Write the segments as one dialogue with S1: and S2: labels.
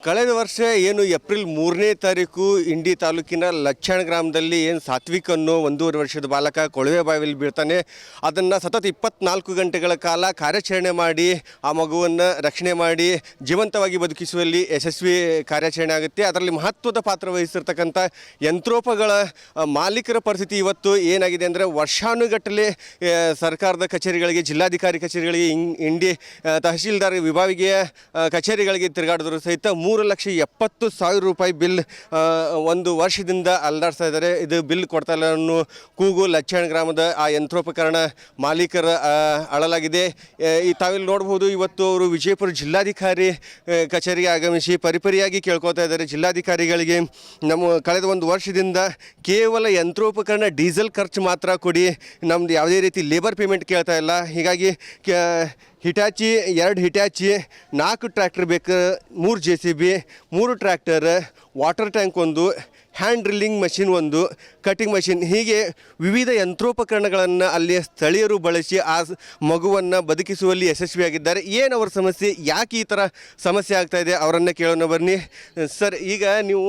S1: ಕಳೆದ ವರ್ಷ ಏನು ಏಪ್ರಿಲ್ 3ನೇ ತಾರೀಕು ಇಂಡಿ ತಾಲೂಕಿನ ಲಕ್ಷಣ ಗ್ರಾಮದಲ್ಲಿ ಏನು ಸಾತ್ವಿಕ್ ಅನ್ನೋ 1.5 ವರ್ಷದ ಬಾಲಕ ಕೊಳವೆ ಬಾವಿಯಲ್ಲಿ ಬೀಳ್ತಾನೆ. ಅದನ್ನು ಸತತ 24 ಗಂಟೆಗಳ ಕಾಲ ಕಾರ್ಯಾಚರಣೆ ಮಾಡಿ ಆ ಮಗುವನ್ನು ರಕ್ಷಣೆ ಮಾಡಿ ಜೀವಂತವಾಗಿ ಬದುಕಿಸುವಲ್ಲಿ ಯಶಸ್ವಿ ಕಾರ್ಯಾಚರಣೆ ಆಗುತ್ತೆ. ಅದರಲ್ಲಿ ಮಹತ್ವದ ಪಾತ್ರ ವಹಿಸಿರ್ತಕ್ಕಂಥ ಯಂತ್ರೋಪಗಳ ಮಾಲೀಕರ ಪರಿಸ್ಥಿತಿ ಇವತ್ತು ಏನಾಗಿದೆ ಅಂದರೆ, ವರ್ಷಾನುಗಟ್ಟಲೆ ಸರ್ಕಾರದ ಕಚೇರಿಗಳಿಗೆ, ಜಿಲ್ಲಾಧಿಕಾರಿ ಕಚೇರಿಗಳಿಗೆ, ಇಂಡಿ ತಹಶೀಲ್ದಾರ್ ವಿಭಾಗೀಯ ಕಚೇರಿಗಳಿಗೆ ತಿರುಗಾಡಿದ್ರು ಸಹಿತ 3,70,000 ರೂಪಾಯಿ ಬಿಲ್ ಒಂದು ವರ್ಷದಿಂದ ಅಲ್ಲಾಡಿಸ್ತಾ ಇದ್ದಾರೆ. ಇದು ಬಿಲ್ ಕೊಡ್ತಾ ಇಲ್ಲ ಅನ್ನೋ ಕೂಗು ಲಕ್ಷಣ ಗ್ರಾಮದ ಆ ಯಂತ್ರೋಪಕರಣ ಮಾಲೀಕರ ಅಳಲಾಗಿದೆ. ತಾವಿಲ್ಲಿ ನೋಡ್ಬೋದು, ಇವತ್ತು ಅವರು ವಿಜಯಪುರ ಜಿಲ್ಲಾಧಿಕಾರಿ ಕಚೇರಿಗೆ ಆಗಮಿಸಿ ಪರಿಪರಿಯಾಗಿ ಕೇಳ್ಕೊತಾ ಇದ್ದಾರೆ. ಜಿಲ್ಲಾಧಿಕಾರಿಗಳಿಗೆ ನಮ್ಮ ಕಳೆದ ಒಂದು ವರ್ಷದಿಂದ ಕೇವಲ ಯಂತ್ರೋಪಕರಣ ಡೀಸೆಲ್ ಖರ್ಚು ಮಾತ್ರ ಕೊಡಿ, ನಮ್ಮದು ಯಾವುದೇ ರೀತಿ ಲೇಬರ್ ಪೇಮೆಂಟ್ ಕೇಳ್ತಾ ಇಲ್ಲ. ಹೀಗಾಗಿ ಹಿಟಾಚಿ 2 ಹಿಟಾಚಿ, 4 ಟ್ರ್ಯಾಕ್ಟರ್ ಬೇಕು, 3 JCB, 3 tractor, water tank 1, hand drilling machine 1, cutting machine, ಹೀಗೆ ವಿವಿಧ ಯಂತ್ರೋಪಕರಣಗಳನ್ನು ಅಲ್ಲಿ ಸ್ಥಳೀಯರು ಬಳಸಿ ಆ ಮಗುವನ್ನು ಬದುಕಿಸುವಲ್ಲಿ ಯಶಸ್ವಿಯಾಗಿದ್ದಾರೆ. ಏನು ಅವರ ಸಮಸ್ಯೆ, ಯಾಕೆ ಈ ಥರ ಸಮಸ್ಯೆ ಆಗ್ತಾಯಿದೆ ಅವರನ್ನು ಕೇಳೋಣ ಬನ್ನಿ. ಸರ್, ಈಗ ನೀವು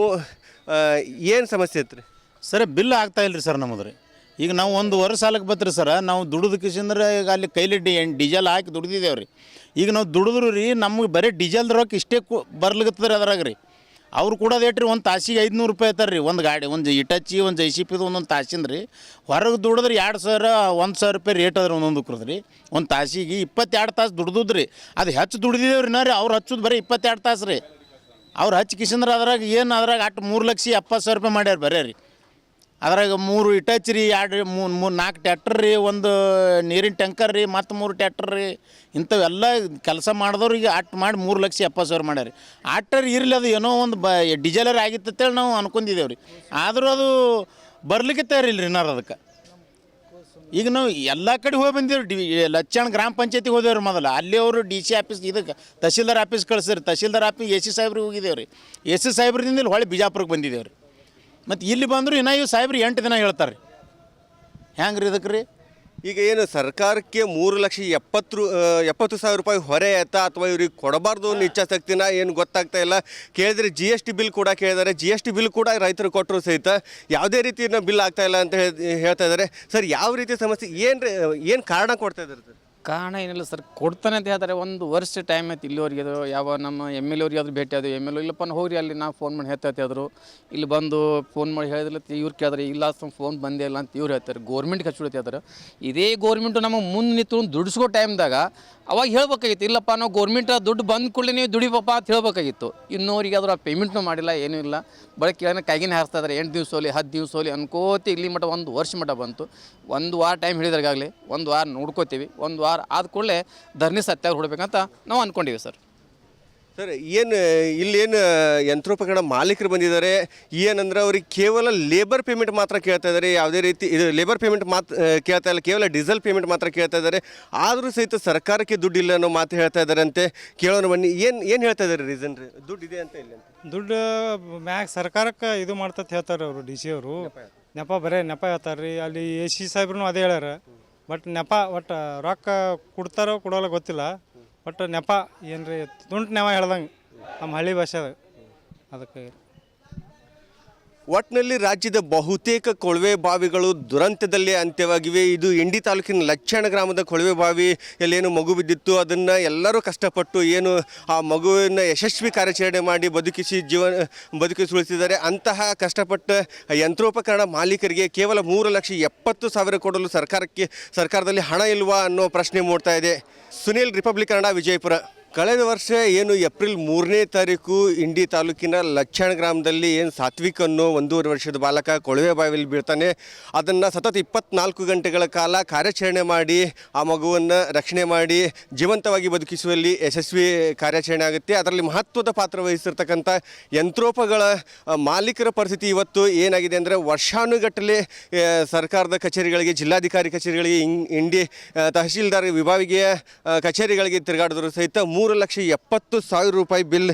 S1: ಏನು ಸಮಸ್ಯೆ ಐತ್ರಿ?
S2: ಸರ್, ಬಿಲ್ ಆಗ್ತಾಯಿಲ್ಲ ರೀ ಸರ್ ನಮ್ಮದು. ಈಗ ನಾವು 1 ವರ್ಷ ಸಾಲಕ್ಕೆ ಬತ್ರಿ ಸರ, ನಾವು ದುಡಿದಕ್ಕಿಸಂದ್ರೆ ಈಗ ಅಲ್ಲಿ ಕೈಲಿ ಡೀಸೆಲ್ ಹಾಕಿ ದುಡ್ದಿದ್ದೇವೆ ರೀ. ಈಗ ನಾವು ದುಡಿದ್ರು ರೀ, ನಮಗೆ ಬರೀ ಡೀಸೆಲ್ ರೊಕ್ಕ ಇಷ್ಟೇ ಬರ್ಲಿಕತ್ತದ ರೀ ಅದ್ರಾಗ ರೀ. ಅವ್ರು ಕೊಡೋದು ಏಟ್ರಿ, ಒಂದು ತಾಸಿಗೆ 500 ರೂಪಾಯಿ ಐತಾರೆ ರೀ. ಒಂದು ಗಾಡಿ, ಒಂದು ಇಟಚ್ಚಿ, ಒಂದು JCB ಒಂದೊಂದು ತಾಸಿಂದ ರೀ. ಹೊರಗೆ ದುಡಿದ್ರೆ 2,000 1,000 ರೂಪಾಯಿ ರೇಟ್ ಅದ್ರಿ ಒಂದೊಂದಕ್ಕೆ ರೀ. ಒಂದು ತಾಸಿಗೆ 22 ತಾಸು ದುಡ್ದುದ್ರಿ. ಅದು ಹೆಚ್ಚು ದುಡ್ದಿದ್ದೇವೆ ರೀ ರೀ. ಅವ್ರು ಹಚ್ಚೋದು ಬರೀ 22 ತಾಸು ರೀ. ಅವ್ರು ಹಚ್ಚಿ ಕಿಸಂದ್ರೆ ಅದ್ರಾಗ ಏನು, ಅದ್ರಾಗ ಅಷ್ಟು 3,70,000 ರೂಪಾಯಿ ಮಾಡ್ಯಾರ ಬರೀ ರೀ. ಅದ್ರಾಗ 3 ಇಟಚ್ ರೀ, 4 ಟ್ಯಾಕ್ಟರ್ ರೀ, ಒಂದು ನೀರಿನ ಟ್ಯಾಂಕರ್ ರೀ, ಮತ್ತು 3 ಟ್ಯಾಕ್ಟರ್ ರೀ. ಇಂಥವೆಲ್ಲ ಕೆಲಸ ಮಾಡಿದವ್ರಿಗೆ ಅಟ್ಟು ಮಾಡಿ 3,70,000 ಮಾಡ್ಯಾರ ರೀ. ಆಟರ್ ಇರಲಿ, ಅದು ಏನೋ ಒಂದು ಡೀಸೆಲರ್ ಆಗಿತ್ತಂತೇಳಿ ನಾವು ಅನ್ಕೊಂಡಿದ್ದೇವೆ ರೀ. ಆದರೂ ಅದು ಬರ್ಲಿಕ್ಕೆ ತಯಾರಿಲ್ಲ ರೀ ನಾರು ಅದಕ್ಕೆ. ಈಗ ನಾವು ಎಲ್ಲ ಕಡೆ ಹೋಗಿ ಬಂದೇವ್ರಿ. ಲಕ್ಷಣ ಗ್ರಾಮ ಪಂಚಾಯತಿಗೆ ಹೋದೇವ್ರಿ ಮೊದಲು. ಅಲ್ಲಿ ಅವರು DC ಆಫೀಸ್, ಇದಕ್ಕೆ ತಹಶೀಲ್ದಾರ್ ಆಫೀಸ್ ಕಳಿಸ್ರಿ. ತಹಶೀಲ್ದಾರ್ ಆಫೀಸ್ AC ಸಾಹೇಬ್ರಿಗೆ ಹೋಗಿದ್ದೇವೆ ರೀ. AC ಸಾಹೇಬ್ರಿಂದ ಇಲ್ಲಿ ಹೊಳೆ ಬಿಜಾಪುರಕ್ಕೆ ಬಂದಿದ್ದೇವೆ ರೀ. ಮತ್ತು ಇಲ್ಲಿ ಬಂದರೂ ಇನ್ನೂ ಇವು ಸಾಹೇಬ್ರು 8 ದಿನ ಹೇಳ್ತಾರೆ ರೀ. ಹೆಂಗೆ ರೀ ಇದಕ್ಕೆ ರೀ?
S1: ಈಗ ಏನು ಸರ್ಕಾರಕ್ಕೆ 3,70,000 ರೂಪಾಯಿ ಹೊರೆ ಆಯ್ತಾ, ಅಥವಾ ಇವ್ರಿಗೆ ಕೊಡಬಾರ್ದು ಅನ್ನೋ ಇಚ್ಛಾಶಕ್ತಿನ ಏನು ಗೊತ್ತಾಗ್ತಾ ಇಲ್ಲ. ಕೇಳಿದ್ರೆ GST ಬಿಲ್ ಕೂಡ ಕೇಳಿದ್ದಾರೆ. GST ಬಿಲ್ ಕೂಡ ರೈತರು ಕೊಟ್ಟರು ಸಹಿತ ಯಾವುದೇ ರೀತಿಯ ಬಿಲ್ ಆಗ್ತಾ ಇಲ್ಲ ಅಂತ ಹೇಳ್ತಾ ಇದ್ದಾರೆ. ಸರ್, ಯಾವ ರೀತಿಯ ಸಮಸ್ಯೆ, ಏನು ಕಾರಣ ಕೊಡ್ತಾ ಇದ್ದಾರೆ ಸರ್?
S3: ಕಾರಣ ಏನಿಲ್ಲ ಸರ್, ಕೊಡ್ತಾನೆ ಅಂತ ಹೇಳ್ತಾರೆ. 1 ವರ್ಷ ಟೈಮ್ ಆಯ್ತು ಇಲ್ಲಿವರೆಗೆ. ಅದು ಯಾವ ನಮ್ಮ MLA ಅವ್ರಿಗೆ ಆದರೂ ಭೇಟಿ ಆದವು. MLA ಇಲ್ಲಪ್ಪ ಹೋಗ್ರಿ ಅಲ್ಲಿ, ನಾವು ಫೋನ್ ಮಾಡಿ ಹೇಳ್ತಾಯಿದ್ರು. ಇಲ್ಲಿ ಬಂದು ಫೋನ್ ಮಾಡಿ ಹೇಳಿದ್ರೆ ಇವ್ರು ಕೇಳಿದ್ರೆ ಇಲ್ಲ ಫೋನ್ ಬಂದೇ ಇಲ್ಲ ಅಂತ ಇವ್ರು ಹೇಳ್ತಾರೆ. ಗೋರ್ಮೆಂಟ್ಗೆ ಹಚ್ಚಿಬಿಡುತ್ತೆ ಹೇಳ್ತಾರೆ. ಇದೇ ಗೋರ್ಮೆಂಟು ನಮಗೆ ಮುಂದೆ ನಿಂತು ದುಡಿಸ್ಕೋ ಟೈಮ್ದಾಗ ಅವಾಗ ಹೇಳ್ಬೇಕಾಗಿತ್ತು, ಇಲ್ಲಪ್ಪ ನಾವು ಗೋರ್ಮೆಂಟ್ ದುಡ್ಡು ಬಂದ ಕೂಡಲೇ ನೀವು ದುಡಿಪಪ್ಪ ಅಂತ ಹೇಳ್ಬೇಕಾಗಿತ್ತು. ಇನ್ನೂರಿಗೆ ಆದರೂ ಆ ಪೇಮೆಂಟ್ನೂ ಮಾಡಿಲ್ಲ, ಏನೂ ಇಲ್ಲ. ಬರೀ ಕೇಳೋಣ ಕೈಗಿನ ಹಾರಿಸ್ತಾ ಇದ್ದಾರೆ. 8 ದಿವಸ ಹೋಲಿ 10 ದಿವಸ ಹೋಲಿ ಅನ್ಕೋತಿ ಇಲ್ಲಿ ಮಟ್ಟ 1 ವರ್ಷ ಮಟ್ಟ ಬಂತು. 1 ವಾರ ಟೈಮ್ ಹೇಳಿದ್ರಾಗಲಿ 1 ವಾರ ನೋಡ್ಕೋತೀವಿ. 1 ವಾರ ಆದ ಕೂಡಲೇ ಧರಣಿ ಸತ್ಯಾಗ ಹೊಡ್ಬೇಕಂತ ನಾವು ಅಂದ್ಕೊಂಡಿವಿ ಸರ್.
S1: ಸರ್, ಇಲ್ಲೇನು ಯಂತ್ರೋಪಕರಣ ಮಾಲೀಕರು ಬಂದಿದ್ದಾರೆ. ಏನಂದ್ರೆ ಅವ್ರಿಗೆ ಕೇವಲ ಲೇಬರ್ ಪೇಮೆಂಟ್ ಮಾತ್ರ ಕೇಳ್ತಾ ಇದ್ದಾರೆ. ಯಾವುದೇ ರೀತಿ ಇದು ಲೇಬರ್ ಪೇಮೆಂಟ್ ಕೇಳ್ತಾ ಇಲ್ಲ, ಕೇವಲ ಡೀಸೆಲ್ ಪೇಮೆಂಟ್ ಮಾತ್ರ ಕೇಳ್ತಾ ಇದ್ದಾರೆ. ಆದರೂ ಸಹಿತ ಸರ್ಕಾರಕ್ಕೆ ದುಡ್ಡಿಲ್ಲ ಅನ್ನೋ ಮಾತು ಹೇಳ್ತಾ ಇದ್ದಾರೆ ಅಂತೆ. ಕೇಳೋಣ ಬನ್ನಿ, ಏನು ಹೇಳ್ತಾ ಇದ್ದಾರೆ ರೀಸನ್ ರೀ? ದುಡ್ಡು ಇದೆ ಅಂತ ಇಲ್ಲ ಅಂತ.
S4: ದುಡ್ಡು ಮ್ಯಾಗ ಸರ್ಕಾರಕ್ಕೆ ಇದು ಮಾಡ್ತಂತ ಹೇಳ್ತಾರೆ ಅವರು. DC ಅವರು ನೆಪ, ಬರೇ ನೆಪ ಹೇಳ್ತಾರೆ ರೀ. ಅಲ್ಲಿ AC ಸಾಹೇಬ್ರು ಅದೇ ಹೇಳ್ಯಾರ. ಬಟ್ ನೆಪ, ಒಟ್ಟು ರೊಕ್ಕ ಕೊಡ್ತಾರೋ ಕೊಡೋಲ್ಲ ಗೊತ್ತಿಲ್ಲ. ಬಟ್ ನೆಪ ಏನು ರೀ, ತುಂಟು ನೆವ ಹೇಳ್ದಂಗೆ ನಮ್ಮ ಹಳ್ಳಿ ಭಾಷೆದಾಗ. ಅದಕ್ಕೆ
S1: ಒಟ್ಟಿನಲ್ಲಿ ರಾಜ್ಯದ ಬಹುತೇಕ ಕೊಳವೆ ಬಾವಿಗಳು ದುರಂತದಲ್ಲೇ ಅಂತ್ಯವಾಗಿವೆ. ಇದು ಇಂಡಿ ತಾಲೂಕಿನ ಲಕ್ಷಣ ಗ್ರಾಮದ ಕೊಳವೆ ಬಾವಿ ಎಲ್ಲೇನು ಮಗು ಬಿದ್ದಿತ್ತು, ಅದನ್ನು ಎಲ್ಲರೂ ಕಷ್ಟಪಟ್ಟು ಏನು ಆ ಮಗುವಿನ ಯಶಸ್ವಿ ಕಾರ್ಯಾಚರಣೆ ಮಾಡಿ ಬದುಕಿಸುಳಿಸಿದ್ದಾರೆ. ಅಂತಹ ಕಷ್ಟಪಟ್ಟ ಯಂತ್ರೋಪಕರಣ ಮಾಲೀಕರಿಗೆ ಕೇವಲ 3,70,000 ಕೊಡಲು ಸರ್ಕಾರದಲ್ಲಿ ಹಣ ಇಲ್ವಾ ಅನ್ನೋ ಪ್ರಶ್ನೆ ಮೂಡ್ತಾ ಇದೆ. ಸುನೀಲ್, ರಿಪಬ್ಲಿಕ್ ಕನ್ನಡ, ವಿಜಯಪುರ. ಕಳೆದ ವರ್ಷ ಏನು ಏಪ್ರಿಲ್ 3ನೇ ತಾರೀಕು ಇಂಡಿ ತಾಲೂಕಿನ ಲಕ್ಷಣ ಗ್ರಾಮದಲ್ಲಿ ಏನು ಸಾತ್ವಿಕ್ ಅನ್ನೋ 1.5 ವರ್ಷದ ಬಾಲಕ ಕೊಳವೆ ಬಾವಿಯಲ್ಲಿ ಬೀಳ್ತಾನೆ. ಅದನ್ನು ಸತತ 24 ಗಂಟೆಗಳ ಕಾಲ ಕಾರ್ಯಾಚರಣೆ ಮಾಡಿ ಆ ಮಗುವನ್ನು ರಕ್ಷಣೆ ಮಾಡಿ ಜೀವಂತವಾಗಿ ಬದುಕಿಸುವಲ್ಲಿ ಯಶಸ್ವಿ ಕಾರ್ಯಾಚರಣೆ ಆಗುತ್ತೆ. ಅದರಲ್ಲಿ ಮಹತ್ವದ ಪಾತ್ರ ವಹಿಸಿರ್ತಕ್ಕಂಥ ಯಂತ್ರೋಪಗಳ ಮಾಲೀಕರ ಪರಿಸ್ಥಿತಿ ಇವತ್ತು ಏನಾಗಿದೆ ಅಂದರೆ, ವರ್ಷಾನುಗಟ್ಟಲೆ ಸರ್ಕಾರದ ಕಚೇರಿಗಳಿಗೆ, ಜಿಲ್ಲಾಧಿಕಾರಿ ಕಚೇರಿಗಳಿಗೆ, ಇಂಡಿ ತಹಶೀಲ್ದಾರ್ ವಿಭಾಗೀಯ ಕಚೇರಿಗಳಿಗೆ ತಿರುಗಾಡಿದ್ರು ಸಹಿತ 3,70,000 ರೂಪಾಯಿ ಬಿಲ್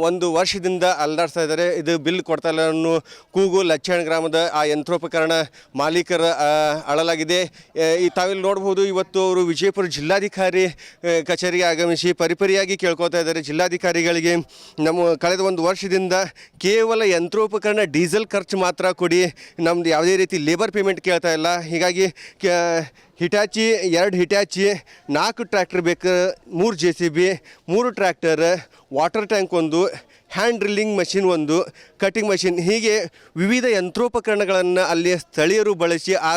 S1: ಒಂದು ವರ್ಷದಿಂದ ಅಲ್ದಾಡ್ತಾ ಇದ್ದಾರೆ. ಇದು ಬಿಲ್ ಕೊಡ್ತಾ ಇಲ್ಲ ಅನ್ನೋ ಕೂಗು ಲಚ್ಚಾಣ ಗ್ರಾಮದ ಆ ಯಂತ್ರೋಪಕರಣ ಮಾಲೀಕರ ಅಳಲಾಗಿದೆ. ಈ ತಾವಿಲ್ಲಿ ನೋಡ್ಬೋದು, ಇವತ್ತು ಅವರು ವಿಜಯಪುರ ಜಿಲ್ಲಾಧಿಕಾರಿ ಕಚೇರಿಗೆ ಆಗಮಿಸಿ ಪರಿಪರಿಯಾಗಿ ಕೇಳ್ಕೊತಾ ಇದ್ದಾರೆ. ಜಿಲ್ಲಾಧಿಕಾರಿಗಳಿಗೆ ನಮ್ಮ ಕಳೆದ ಒಂದು ವರ್ಷದಿಂದ ಕೇವಲ ಯಂತ್ರೋಪಕರಣ ಡೀಸೆಲ್ ಖರ್ಚು ಮಾತ್ರ ಕೊಡಿ, ನಮ್ದು ಯಾವುದೇ ರೀತಿ ಲೇಬರ್ ಪೇಮೆಂಟ್ ಕೇಳ್ತಾ ಇಲ್ಲ. ಹೀಗಾಗಿ ಹಿಟಾಚಿ 2 ಹಿಟಾಚಿ, 4 ಟ್ರ್ಯಾಕ್ಟರ್ ಬೇಕು, 3 JCB, 3 tractor, water tank 1, hand drilling machine 1, cutting machine, ಹೀಗೆ ವಿವಿಧ ಯಂತ್ರೋಪಕರಣಗಳನ್ನು ಅಲ್ಲಿ ಸ್ಥಳೀಯರು ಬಳಸಿ ಆ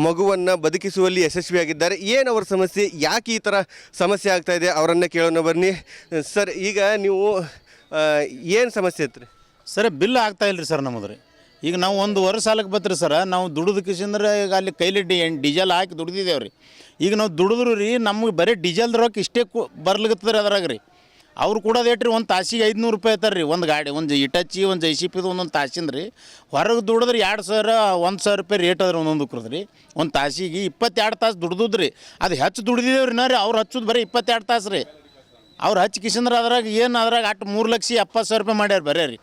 S1: ಮಗುವನ್ನು ಬದುಕಿಸುವಲ್ಲಿ ಯಶಸ್ವಿಯಾಗಿದ್ದಾರೆ. ಏನು ಅವರ ಸಮಸ್ಯೆ, ಯಾಕೆ ಈ ಥರ ಸಮಸ್ಯೆ ಆಗ್ತಾ ಇದೆ ಅವರನ್ನು ಕೇಳೋಣ ಬನ್ನಿ. ಸರ್, ಈಗ ನೀವು ಏನು ಸಮಸ್ಯೆ ಐತ್ರಿ?
S2: ಸರ್, ಬಿಲ್ ಆಗ್ತಾ ಇಲ್ರಿ ಸರ್ ನಮ್ಮದು ರೀ. ಈಗ ನಾವು ಒಂದು ವರ್ಷ ಸಾಲಕ್ಕೆ ಬತ್ರಿ ಸರ, ನಾವು ದುಡಿದು ಕಿಸಿಂದ್ರೆ ಈಗ ಅಲ್ಲಿ ಕೈಲಿ ಡೀಸೆಲ್ ಹಾಕಿ ದುಡ್ದಿದ್ದೇವೆ ರೀ. ಈಗ ನಾವು ದುಡಿದ್ರು ರೀ ನಮಗೆ ಬರೀ ಡೀಸೆಲ್ ರೊಕ್ಕ ಇಷ್ಟೇ ಬರ್ಲಿಕತ್ತದ ರೀ ಅದ್ರಾಗ ರೀ. ಅವ್ರು ಕೊಡೋದು ಏಟ್ರಿ ಒಂದು ತಾಸಿಗೆ 500 ರೂಪಾಯಿ ಐತಾರೆ ರೀ. ಒಂದು ಗಾಡಿ, ಒಂದು ಇಟಚ್ಚಿ, ಒಂದು JCB ಒಂದೊಂದು ತಾಸಿಂದ ರೀ. ಹೊರಗೆ ದುಡಿದ್ರೆ 2,000 1,000 ರೂಪಾಯಿ ರೇಟ್ ಅದ್ರಿ ಒಂದೊಂದಕ್ಕೆ ರೀ. ಒಂದು ತಾಸಿಗೆ 22 ತಾಸು ದುಡ್ದುದು ರೀ. ಅದು ಹೆಚ್ಚು ದುಡ್ದಿದ್ದೇವೆ ರೀ ರೀ. ಅವ್ರು ಹಚ್ಚೋದು ಬರೀ 22 ತಾಸು ರೀ. ಅವ್ರು ಹಚ್ಚಿ ಕಿಸಿಂದ್ರೆ ಅದ್ರಾಗ ಏನು ಅದ್ರಾಗ ಅಷ್ಟು 3,70,000 ರೂಪಾಯಿ ಮಾಡ್ಯಾರ ಬರೀ ರೀ.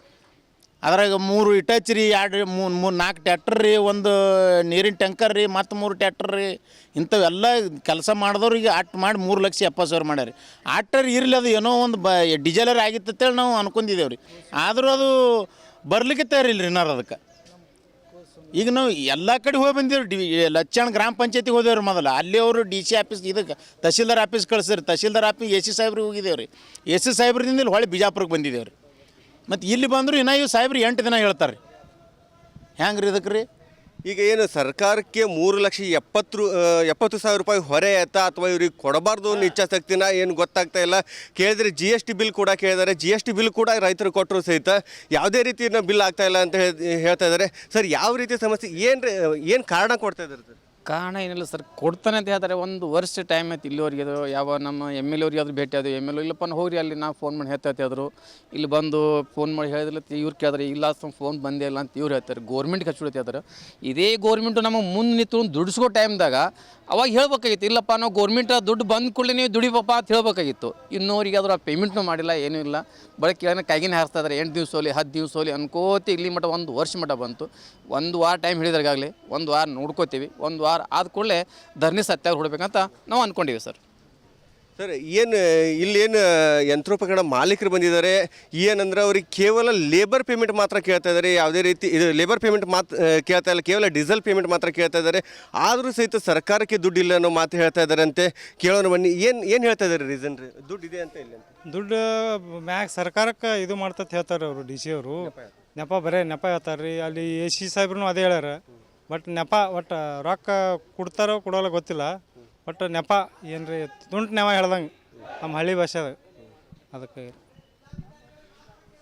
S2: ಅದ್ರಾಗ 3 ಇಟಚ್ ರೀ, 4 ಟ್ಯಾಕ್ಟರ್ ರೀ, ಒಂದು ನೀರಿನ ಟ್ಯಾಂಕರ್ ರೀ, ಮತ್ತು 3 ಟ್ಯಾಕ್ಟರ್ ರೀ. ಇಂಥವೆಲ್ಲ ಕೆಲಸ ಮಾಡಿದವ್ರಿಗೆ ಅಟ್ಟು ಮಾಡಿ 3,70,000 ಮಾಡ್ಯಾರ ರೀ. ಆಟರ್ ಇರಲಿ, ಅದು ಏನೋ ಒಂದು ಡೀಸೆಲರ್ ಆಗಿತ್ತು ಅಂತೇಳಿ ನಾವು ಅನ್ಕೊಂಡಿದ್ದೇವೆ ರೀ. ಆದರೂ ಅದು ಬರ್ಲಿಕ್ಕೆ ತಯಾರಿಲ್ಲ ರೀ ನಾರು ಅದಕ್ಕೆ. ಈಗ ನಾವು ಎಲ್ಲ ಕಡೆ ಹೋಗಿ ಬಂದೇವ್ರಿ. ಲಚ್ಚಾಣ ಗ್ರಾಮ ಪಂಚಾಯತಿಗೆ ಹೋದೇವ್ರಿ ಮೊದಲು. ಅಲ್ಲಿ ಅವರು DC ಆಫೀಸ್, ಇದಕ್ಕೆ ತಹಸೀಲ್ದಾರ್ ಆಫೀಸ್ ಕಳಿಸ್ರಿ. ತಹಸೀಲ್ದಾರ್ ಆಫೀಸ್ AC ಸಾಹೇಬ್ರಿಗೆ ಹೋಗಿದ್ದೇವೆ ರೀ. AC ಸಾಹೇಬ್ರಿಂದ ಇಲ್ಲಿ ಹೊಳೆ ಬಿಜಾಪುರಕ್ಕೆ ಬಂದಿದ್ದೇವೆ ರೀ. ಮತ್ತು ಇಲ್ಲಿ ಬಂದರು ಇನ್ನೂ ಇವು ಸಾಹೇಬ್ರು 8 ದಿನ ಹೇಳ್ತಾರೆ ರೀ. ಹೆಂಗೆ ರೀ ಇದಕ್ಕೆ ರೀ?
S1: ಈಗ ಏನು ಸರ್ಕಾರಕ್ಕೆ 3,70,000 ರೂಪಾಯಿ ಹೊರೆ ಆಯ್ತಾ ಅಥವಾ ಇವ್ರಿಗೆ ಕೊಡಬಾರ್ದು ಅನ್ನೋ ಇಚ್ಛಾಶಕ್ತಿನ ಏನು ಗೊತ್ತಾಗ್ತಾ ಇಲ್ಲ. ಕೇಳಿದ್ರೆ GST ಬಿಲ್ ಕೂಡ ಕೇಳಿದ್ದಾರೆ. GST ಬಿಲ್ ಕೂಡ ರೈತರು ಕೊಟ್ಟರು ಸಹಿತ ಯಾವುದೇ ರೀತಿಯ ಬಿಲ್ ಆಗ್ತಾ ಇಲ್ಲ ಅಂತ ಹೇಳ್ತಾ ಇದ್ದಾರೆ. ಸರ್, ಯಾವ ರೀತಿಯ ಸಮಸ್ಯೆ, ಏನು ಕಾರಣ ಕೊಡ್ತಾ ಇದ್ದಾರೆ ಸರ್?
S3: ಕಾರಣ ಏನಿಲ್ಲ ಸರ್, ಕೊಡ್ತಾನೆ ಅಂತ ಹೇಳ್ತಾರೆ. ಒಂದು ವರ್ಷ ಟೈಮ್ ಐತಿ ಇಲ್ಲಿವರೆಗೆ. ಅದು ಯಾವ ನಮ್ಮ MLA ಅವ್ರಿಗೆ ಆದರೂ ಭೇಟಿ ಅದು. MLA ಇಲ್ಲಪ್ಪ ಹೋಗ್ರಿ ಅಲ್ಲಿ, ನಾವು ಫೋನ್ ಮಾಡಿ ಹೇಳ್ತಾ ಇದ್ರು. ಇಲ್ಲಿ ಬಂದು ಫೋನ್ ಮಾಡಿ ಹೇಳಿದ್ರೆ ಇವ್ರು ಕೇಳಿದ್ರೆ ಇಲ್ಲ ಫೋನ್ ಬಂದೇ ಇಲ್ಲ ಅಂತ ಇವ್ರು ಹೇಳ್ತಾರೆ. ಗೋರ್ಮೆಂಟ್ಗೆ ಹಚ್ಚಿಬಿಡ್ತಿ ಹೇಳ್ತಾರೆ. ಇದೇ ಗೋರ್ಮೆಂಟು ನಮಗೆ ಮುಂದೆ ನಿಂತು ದುಡಿಸ್ಕೋ ಟೈಮ್ದಾಗ ಅವಾಗ ಹೇಳ್ಬೇಕಾಗಿತ್ತು, ಇಲ್ಲಪ್ಪ ನಾವು ಗೋರ್ಮೆಂಟ್ ದುಡ್ಡು ಬಂದ ಕೂಡಲೇ ನೀವು ದುಡಿಪಪ್ಪ ಅಂತ ಹೇಳ್ಬೇಕಾಗಿತ್ತು. ಇನ್ನೂರಿಗೆ ಆದರೂ ಆ ಪೇಮೆಂಟ್ನೂ ಮಾಡಿಲ್ಲ, ಏನೂ ಇಲ್ಲ. ಬರೀ ಕೇಳೋಣ ಕೈಗಿನ ಹಾರಿಸ್ತಾ ಇದ್ದಾರೆ. 8 ದಿವಸ ಹೋಲಿ 10 ದಿವಸ ಹೋಲಿ ಅನ್ಕೋತಿ ಇಲ್ಲಿ ಮಟ್ಟ 1 ವರ್ಷ ಮಟ್ಟ ಬಂತು. 1 ವಾರ ಟೈಮ್ ಹೇಳಿದ್ರಾಗಲಿ 1 ವಾರ ನೋಡ್ಕೋತೀವಿ. 1 ವಾರ ಆದ ಕೂಡಲೇ ಧರಣಿ ಸತ್ಯಾಗ ಹೊಡ್ಬೇಕಂತ ನಾವು ಅಂದ್ಕೊಂಡಿವಿ ಸರ್.
S1: ಸರ್, ಇಲ್ಲೇನು ಯಂತ್ರೋಪಕರಣ ಮಾಲೀಕರು ಬಂದಿದ್ದಾರೆ. ಏನಂದ್ರೆ ಅವ್ರಿಗೆ ಕೇವಲ ಲೇಬರ್ ಪೇಮೆಂಟ್ ಮಾತ್ರ ಕೇಳ್ತಾ ಇದ್ದಾರೆ. ಯಾವುದೇ ರೀತಿ ಇದು ಲೇಬರ್ ಪೇಮೆಂಟ್ ಕೇಳ್ತಾ ಇಲ್ಲ, ಕೇವಲ ಡೀಸೆಲ್ ಪೇಮೆಂಟ್ ಮಾತ್ರ ಕೇಳ್ತಾ ಇದ್ದಾರೆ. ಆದರೂ ಸಹಿತ ಸರ್ಕಾರಕ್ಕೆ ದುಡ್ಡಿಲ್ಲ ಅನ್ನೋ ಮಾತು ಹೇಳ್ತಾ ಇದ್ದಾರೆ ಅಂತೆ. ಕೇಳೋಣ ಬನ್ನಿ, ಏನು ಹೇಳ್ತಾ ಇದ್ದಾರೆ ರೀಸನ್ ರೀ? ದುಡ್ಡು ಇದೆ ಅಂತ ಇಲ್ಲ ಅಂತ.
S4: ದುಡ್ಡು ಮ್ಯಾಗ ಸರ್ಕಾರಕ್ಕೆ ಇದು ಮಾಡ್ತತ್ ಹೇಳ್ತಾರೆ ಅವರು. DC ಅವರು ಬರೀ ನೆಪ ಹೇಳ್ತಾರೆ ರೀ. ಅಲ್ಲಿ AC ಸಾಹೇಬ್ರು ಅದೇ ಹೇಳ್ಯಾರ. ಬಟ್ ನೆಪ ಒಟ್ಟು ರೊಕ್ಕ ಕೊಡ್ತಾರೋ ಕೊಡೋಲ್ಲ ಗೊತ್ತಿಲ್ಲ. ಬಟ್ ನೆಪ ಏನು ರೀ, ತುಂಟು ನೆವ ಹೇಳ್ದಂಗೆ ನಮ್ಮ ಹಳ್ಳಿ ಭಾಷೆದಾಗ. ಅದಕ್ಕೆ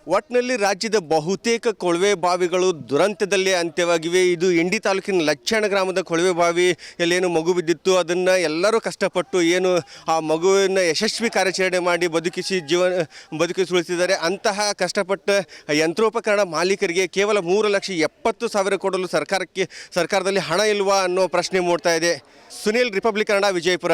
S1: ಒಟ್ಟಿನಲ್ಲಿ ರಾಜ್ಯದ ಬಹುತೇಕ ಕೊಳವೆ ಬಾವಿಗಳು ದುರಂತದಲ್ಲೇ ಅಂತ್ಯವಾಗಿವೆ. ಇದು ಇಂಡಿ ತಾಲೂಕಿನ ಲಚ್ಚಾಣ ಗ್ರಾಮದ ಕೊಳವೆ ಬಾವಿ ಎಲ್ಲೇನು ಮಗು ಬಿದ್ದಿತ್ತು, ಅದನ್ನು ಎಲ್ಲರೂ ಕಷ್ಟಪಟ್ಟು ಏನು ಆ ಮಗುವಿನ ಯಶಸ್ವಿ ಕಾರ್ಯಾಚರಣೆ ಮಾಡಿ ಬದುಕಿಸುಳಿಸಿದ್ದಾರೆ. ಅಂತಹ ಕಷ್ಟಪಟ್ಟ ಯಂತ್ರೋಪಕರಣ ಮಾಲೀಕರಿಗೆ ಕೇವಲ 3,70,000 ಕೊಡಲು ಸರ್ಕಾರದಲ್ಲಿ ಹಣ ಇಲ್ವಾ ಅನ್ನೋ ಪ್ರಶ್ನೆ ಮೂಡ್ತಾ ಇದೆ. ಸುನೀಲ್, ರಿಪಬ್ಲಿಕ್ ಕನ್ನಡ, ವಿಜಯಪುರ.